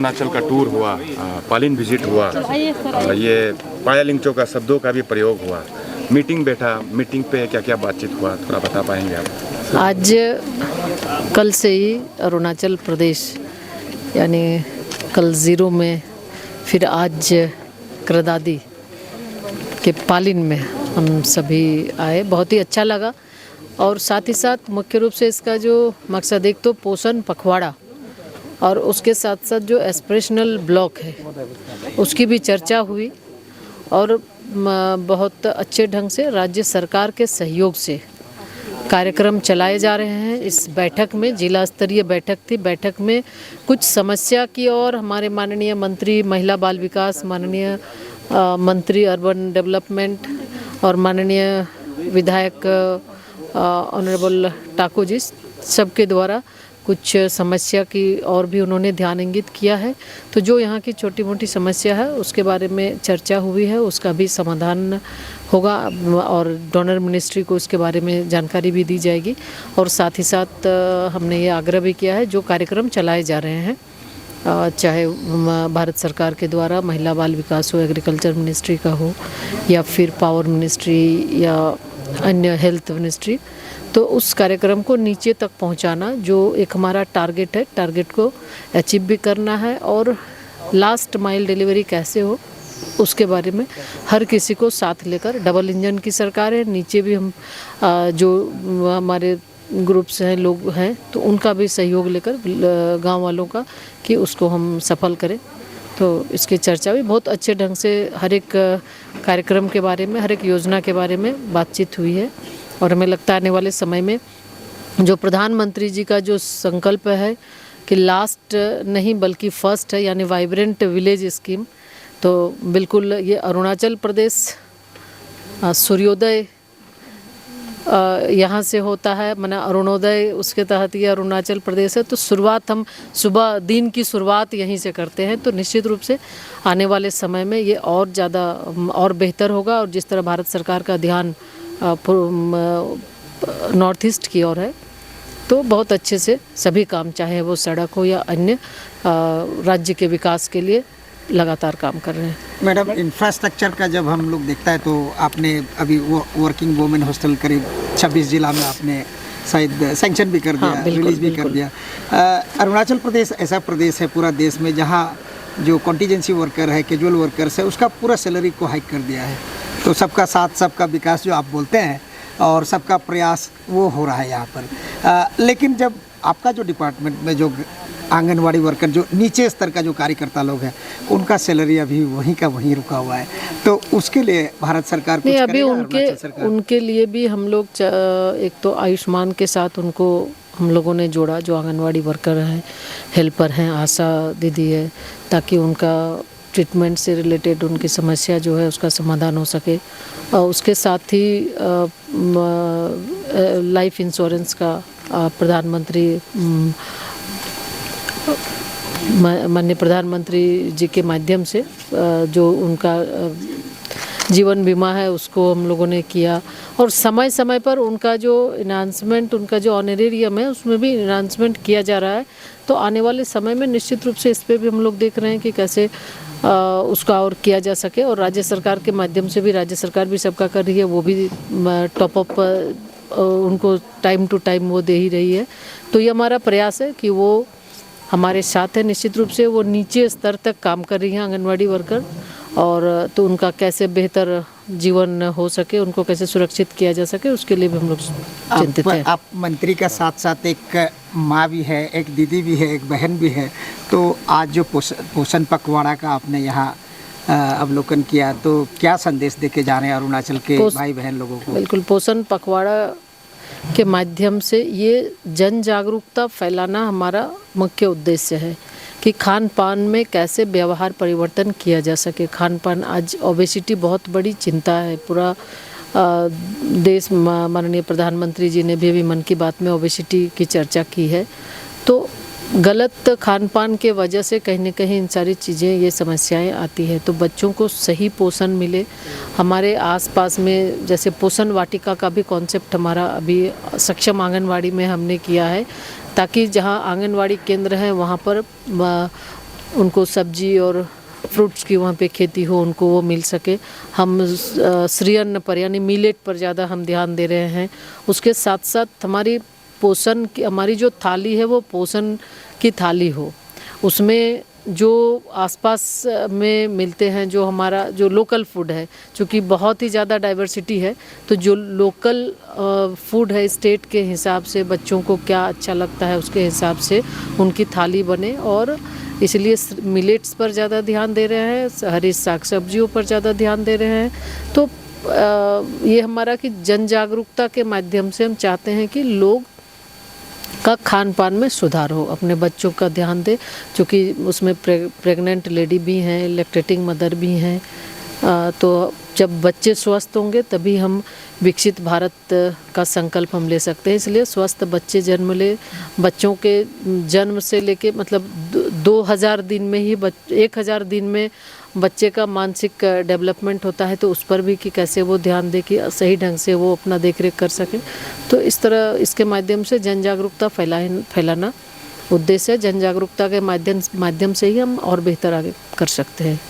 अरुणाचल का टूर हुआ, पालिन विजिट हुआ, ये पाया लिंगचो का शब्दों का भी प्रयोग हुआ, मीटिंग बैठा, मीटिंग पे क्या क्या बातचीत हुआ, थोड़ा बता पाएंगे आप? आज कल से ही अरुणाचल प्रदेश यानी कल ज़ीरो में, फिर आज क्रदादी के पालिन में हम सभी आए। बहुत ही अच्छा लगा और साथ ही साथ मुख्य रूप से इसका जो मकसद, एक तो पोषण पखवाड़ा और उसके साथ साथ जो एस्पिरेशनल ब्लॉक है उसकी भी चर्चा हुई और बहुत अच्छे ढंग से राज्य सरकार के सहयोग से कार्यक्रम चलाए जा रहे हैं। इस बैठक में जिला स्तरीय बैठक थी। बैठक में कुछ समस्या की और हमारे माननीय मंत्री महिला बाल विकास, माननीय मंत्री अर्बन डेवलपमेंट और माननीय विधायक ऑनरेबल ठाकुर जी सबके द्वारा कुछ समस्या की और भी उन्होंने ध्यान इंगित किया है। तो जो यहाँ की छोटी मोटी समस्या है उसके बारे में चर्चा हुई है, उसका भी समाधान होगा और डोनर मिनिस्ट्री को उसके बारे में जानकारी भी दी जाएगी। और साथ ही साथ हमने ये आग्रह भी किया है, जो कार्यक्रम चलाए जा रहे हैं चाहे भारत सरकार के द्वारा महिला बाल विकास हो, एग्रीकल्चर मिनिस्ट्री का हो या फिर पावर मिनिस्ट्री या अन्य हेल्थ मिनिस्ट्री, तो उस कार्यक्रम को नीचे तक पहुंचाना जो एक हमारा टारगेट है, टारगेट को अचीव भी करना है और लास्ट माइल डिलीवरी कैसे हो उसके बारे में हर किसी को साथ लेकर, डबल इंजन की सरकार है, नीचे भी हम जो हमारे ग्रुप्स हैं, लोग हैं, तो उनका भी सहयोग लेकर गांव वालों का कि उसको हम सफल करें। तो इसकी चर्चा भी बहुत अच्छे ढंग से हर एक कार्यक्रम के बारे में, हर एक योजना के बारे में बातचीत हुई है। और हमें लगता है आने वाले समय में जो प्रधानमंत्री जी का जो संकल्प है कि लास्ट नहीं बल्कि फर्स्ट है, यानी वाइब्रेंट विलेज स्कीम, तो बिल्कुल ये अरुणाचल प्रदेश सूर्योदय यहाँ से होता है, माना अरुणोदय उसके तहत ये अरुणाचल प्रदेश है। तो शुरुआत हम सुबह दिन की शुरुआत यहीं से करते हैं, तो निश्चित रूप से आने वाले समय में ये और ज़्यादा और बेहतर होगा। और जिस तरह भारत सरकार का ध्यान नॉर्थ ईस्ट की ओर है, तो बहुत अच्छे से सभी काम, चाहे वो सड़क हो या अन्य राज्य के विकास के लिए लगातार काम कर रहे हैं। मैडम, इंफ्रास्ट्रक्चर का जब हम लोग देखता है तो आपने अभी वर्किंग वुमेन हॉस्टल करीब 26 जिला में आपने शायद सैंक्शन भी कर दिया, हाँ, रिलीज भी कर दिया। अरुणाचल प्रदेश ऐसा प्रदेश है पूरा देश में जहाँ जो कॉन्टीजेंसी वर्कर है, कैजुअल वर्कर्स है, उसका पूरा सैलरी को हाइक कर दिया है। तो सबका साथ सबका विकास जो आप बोलते हैं और सबका प्रयास वो हो रहा है यहाँ पर। लेकिन जब आपका जो डिपार्टमेंट में जो आंगनवाड़ी वर्कर, जो नीचे स्तर का जो कार्यकर्ता लोग हैं, उनका सैलरी अभी वहीं का वहीं रुका हुआ है, तो उसके लिए भारत सरकार कुछ अभी उनके लिए भी हम लोग एक तो आयुष्मान के साथ उनको हम लोगों ने जोड़ा, जो आंगनवाड़ी वर्कर हैं, हेल्पर हैं, आशा दीदी है, ताकि उनका ट्रीटमेंट से रिलेटेड उनकी समस्या जो है उसका समाधान हो सके। और उसके साथ ही लाइफ इंश्योरेंस का प्रधानमंत्री माननीय प्रधानमंत्री जी के माध्यम से जो उनका जीवन बीमा है उसको हम लोगों ने किया। और समय समय पर उनका जो इन्हांसमेंट, उनका जो ऑनरेरियम है उसमें भी इन्हांसमेंट किया जा रहा है। तो आने वाले समय में निश्चित रूप से इस पर भी हम लोग देख रहे हैं कि कैसे उसका और किया जा सके। और राज्य सरकार के माध्यम से भी, राज्य सरकार भी सबका कर रही है, वो भी टॉप अप उनको टाइम टू टाइम वो दे ही रही है। तो ये हमारा प्रयास है कि वो हमारे साथ है, निश्चित रूप से वो नीचे स्तर तक काम कर रही हैं आंगनवाड़ी वर्कर, और तो उनका कैसे बेहतर जीवन हो सके, उनको कैसे सुरक्षित किया जा सके, उसके लिए भी हम लोग चिंतित हैं। आप मंत्री का साथ साथ एक माँ भी है, एक दीदी भी है, एक बहन भी है, तो आज जो पोषण पखवाड़ा का आपने यहाँ अवलोकन किया, तो क्या संदेश देके जा रहे हैं अरुणाचल के भाई बहन लोगों को? बिल्कुल, पोषण पखवाड़ा के माध्यम से ये जन जागरूकता फैलाना हमारा मुख्य उद्देश्य है कि खान पान में कैसे व्यवहार परिवर्तन किया जा सके। खान पान, आज ओबेसिटी बहुत बड़ी चिंता है, पूरा देश, माननीय प्रधानमंत्री जी ने भी अभी मन की बात में ओबेसिटी की चर्चा की है। तो गलत खान पान के वजह से कहीं न कहीं इन सारी चीज़ें, ये समस्याएं आती हैं। तो बच्चों को सही पोषण मिले। हमारे आसपास में जैसे पोषण वाटिका का भी कॉन्सेप्ट हमारा अभी सक्षम आंगनवाड़ी में हमने किया है, ताकि जहां आंगनवाड़ी केंद्र है वहां पर उनको सब्जी और फ्रूट्स की वहाँ पे खेती हो, उनको वो मिल सके। हम श्रीअन्न पर यानी मिलेट पर ज़्यादा हम ध्यान दे रहे हैं। उसके साथ साथ हमारी पोषण की, हमारी जो थाली है वो पोषण की थाली हो। उसमें जो आसपास में मिलते हैं, जो हमारा जो लोकल फूड है, क्योंकि बहुत ही ज़्यादा डाइवर्सिटी है, तो जो लोकल फूड है स्टेट के हिसाब से बच्चों को क्या अच्छा लगता है उसके हिसाब से उनकी थाली बने। और इसलिए मिलेट्स पर ज़्यादा ध्यान दे रहे हैं, हरी साग सब्जियों पर ज़्यादा ध्यान दे रहे हैं। तो ये हमारा कि जन जागरूकता के माध्यम से हम चाहते हैं कि लोग का खान पान में सुधार हो, अपने बच्चों का ध्यान दे, क्योंकि उसमें प्रेग्नेंट लेडी भी हैं, लैक्टेटिंग मदर भी हैं। तो जब बच्चे स्वस्थ होंगे तभी हम विकसित भारत का संकल्प हम ले सकते हैं। इसलिए स्वस्थ बच्चे जन्म ले, बच्चों के जन्म से लेके मतलब 2000 दिन में ही 1000 दिन में बच्चे का मानसिक डेवलपमेंट होता है, तो उस पर भी कि कैसे वो ध्यान दे कि सही ढंग से वो अपना देख रेख कर सके। तो इस तरह इसके माध्यम से जन जागरूकता फैलाना उद्देश्य है। जन जागरूकता के माध्यम से ही हम और बेहतर आगे कर सकते हैं।